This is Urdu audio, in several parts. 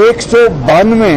192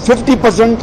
50%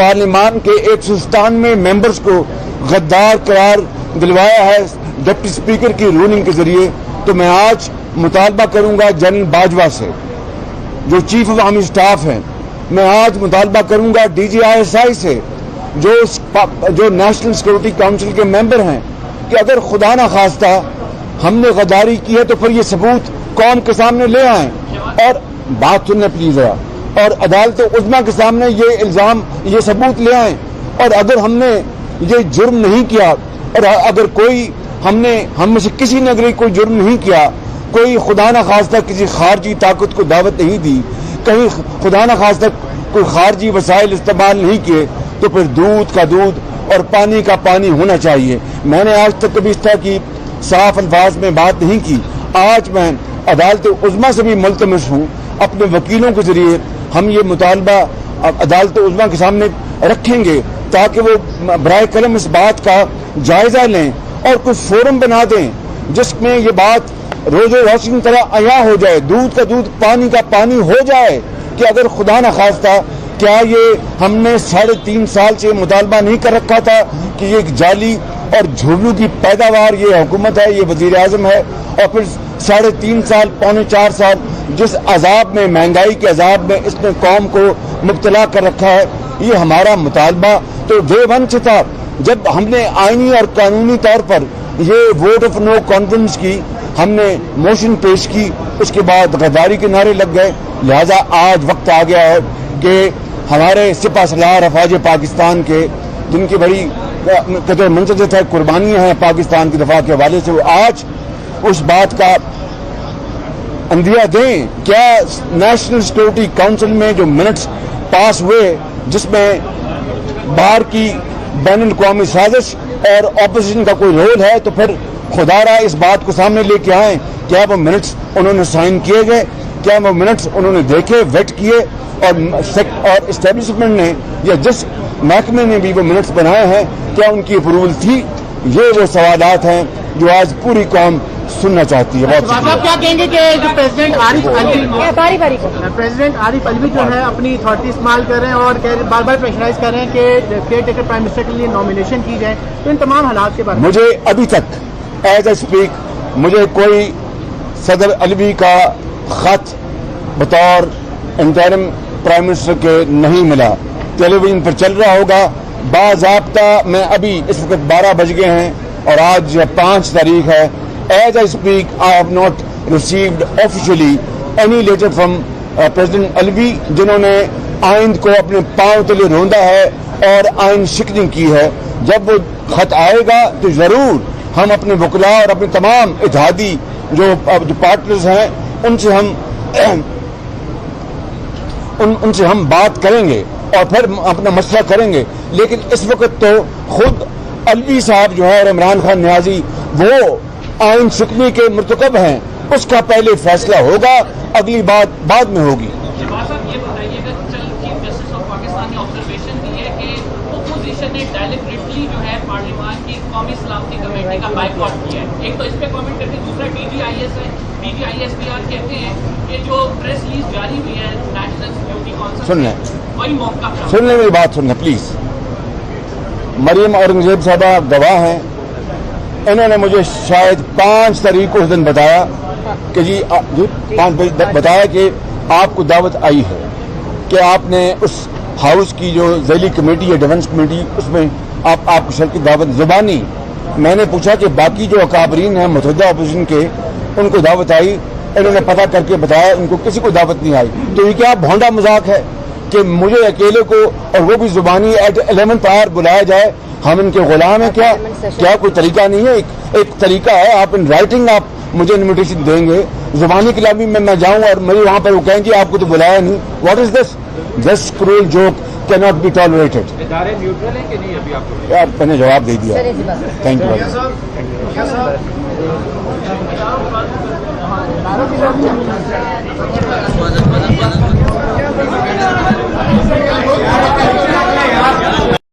پارلیمان کے 197 ممبرز کو غدار قرار دلوایا ہے ڈپٹی اسپیکر کی رولنگ کے ذریعے، تو میں آج مطالبہ کروں گا جنرل باجوہ سے جو چیف آف آرمی اسٹاف ہیں، میں آج مطالبہ کروں گا ڈی جی ISI سے جو نیشنل سیکورٹی کونسل کے ممبر ہیں کہ اگر خدا نہ خواستہ ہم نے غداری کی ہے تو پھر یہ ثبوت قوم کے سامنے لے آئیں، اور بات سنیں پلیز ذرا، اور عدالت عظمیٰ کے سامنے یہ الزام یہ ثبوت لے آئیں، اور اگر ہم نے یہ جرم نہیں کیا، اور اگر کوئی ہم میں سے کسی نے اگر کوئی جرم نہیں کیا، کوئی خدا نہ خواستہ کسی خارجی طاقت کو دعوت نہیں دی، کہیں خدا نہ خواستہ کوئی خارجی وسائل استعمال نہیں کیے، تو پھر دودھ کا دودھ اور پانی کا پانی ہونا چاہیے۔ میں نے آج تک کبھی اس طرح کی صاف الفاظ میں بات نہیں کی۔ آج میں عدالت عظمیٰ سے بھی ملتمس ہوں، اپنے وکیلوں کے ذریعے ہم یہ مطالبہ عدالت عظمیٰ کے سامنے رکھیں گے تاکہ وہ برائے کرم اس بات کا جائزہ لیں اور کوئی فورم بنا دیں جس میں یہ بات روز روشنی طرح عیاں ہو جائے، دودھ کا دودھ پانی کا پانی ہو جائے کہ اگر خدا نہ خواستہ کیا یہ ہم نے 3.5 سال سے مطالبہ نہیں کر رکھا تھا کہ یہ ایک جعلی اور جھوٹوں کی پیداوار یہ حکومت ہے، یہ وزیر اعظم ہے، اور پھر 3.5 سال 3.25 سال جس عذاب میں، مہنگائی کے عذاب میں اس نے قوم کو مبتلا کر رکھا ہے۔ یہ ہمارا مطالبہ تو ڈے 1 سے تھا جب ہم نے آئینی اور قانونی طور پر یہ ووٹ آف نو کانفیڈنس کی، ہم نے موشن پیش کی، اس کے بعد غداری کے نعرے لگ گئے۔ لہذا آج وقت آ گیا ہے کہ ہمارے سپہ سالار افواج پاکستان کے جن کی بڑی قدر منسجت ہے، قربانیاں ہیں پاکستان کی دفاع کے حوالے سے، وہ آج اس بات کا اندیہ دیں۔ کیا نیشنل سیکورٹی کونسل میں جو منٹس پاس ہوئے جس میں باہر کی بین الاقوامی سازش اور اپوزیشن کا کوئی رول ہے، تو پھر خدا را اس بات کو سامنے لے کے آئیں، کیا وہ منٹس انہوں نے سائن کیے گئے، کیا وہ منٹس انہوں نے دیکھے، ویٹ کیے، اور اسٹیبلشمنٹ نے یا جس محکمے نے بھی وہ منٹس بنائے ہیں کیا ان کی اپروول تھی؟ یہ وہ سوالات ہیں جو آج پوری قوم سننا چاہتی ہے۔ آپ کیا کہیں گے کہ جو پریزیڈنٹ عارف علوی جو ہے اپنی اتھارٹی استعمال کر رہے ہیں اور بار بار پریشرائز کر رہے ہیں کہ کیئر ٹیکر پرائم منسٹر کے لیے نامینیشن کی جائے، تو ان تمام حالات کے بارے میں مجھے ابھی تک ایز اے اسپیک مجھے کوئی صدر علوی کا خط بطور انٹرم پرائم منسٹر کے نہیں ملا۔ ٹیلی ویژن پر چل رہا ہوگا باضابطہ۔ میں ابھی اس وقت 12 بج گئے ہیں اور آج 5 تاریخ ہے۔ As I speak, I have not received officially any letter from President Alvi جنہوں نے آئین کو اپنے پاؤں تلے روندا ہے اور آئین شکنی کی ہے۔ جب وہ خط آئے گا تو ضرور ہم اپنے وکلاء اور اپنے تمام اتحادی جو پارٹنرز ہیں ان سے ہم بات کریں گے اور پھر اپنا مسئلہ کریں گے، لیکن اس وقت تو خود علوی صاحب جو ہے اور عمران خان نیازی وہ آئین شکنی کے مرتکب ہیں، اس کا پہلے فیصلہ ہوگا، اگلی بات بعد میں ہوگی۔ یہ بتائیے گا چیف جسٹس آف پاکستان نے آبزرویشن دی ہے کہ اپوزیشن نے ڈائلیبریٹلی جو ہے پارلیمان کی قومی سلامتی کمیٹی کا بائیکاٹ کیا ہے۔ ایک تو اس پہ کامنٹ کرتے ہیں، دوسرا DGIS ہے، DGISPR کہتے ہیں کہ جو پریس ریلیز جاری ہوئی ہے نیشنل سیکورٹی کونسل سن لیں وہی موقع سن لیں میری بات سننا پلیز۔ مریم اورنگزیب صاحبہ گواہ ہیں، انہوں نے مجھے شاید 5 تاریخ کو اس دن بتایا کہ جی 5 بجے بتایا کہ آپ کو دعوت آئی ہے کہ آپ نے اس ہاؤس کی جو ذیلی کمیٹی ہے ڈیفنس کمیٹی اس میں آپ کو شرکت دعوت زبانی۔ میں نے پوچھا کہ باقی جو اکابرین ہیں متحدہ اپوزیشن کے ان کو دعوت آئی؟ انہوں نے پتہ کر کے بتایا ان کو کسی کو دعوت نہیں آئی۔ تو یہ کیا بھونڈا مذاق ہے کہ مجھے اکیلے کو اور وہ بھی زبانی ایٹ 11th آور بلایا جائے؟ ہم ان کے غلام ہیں کیا کوئی طریقہ نہیں ہے؟ ایک طریقہ ہے، آپ ان رائٹنگ آپ مجھے انویٹیشن دیں گے، زبانی کلامی میں جاؤں اور میری وہاں پر وہ کہیں گے آپ کو تو بلایا نہیں۔ What is this cruel joke کی ناٹ بی ٹالریٹڈ۔ ادارے نیوٹرل ہیں کہ نہیں ابھی آپ کو؟ یار میں نے جواب دے دیا، تھینک یو۔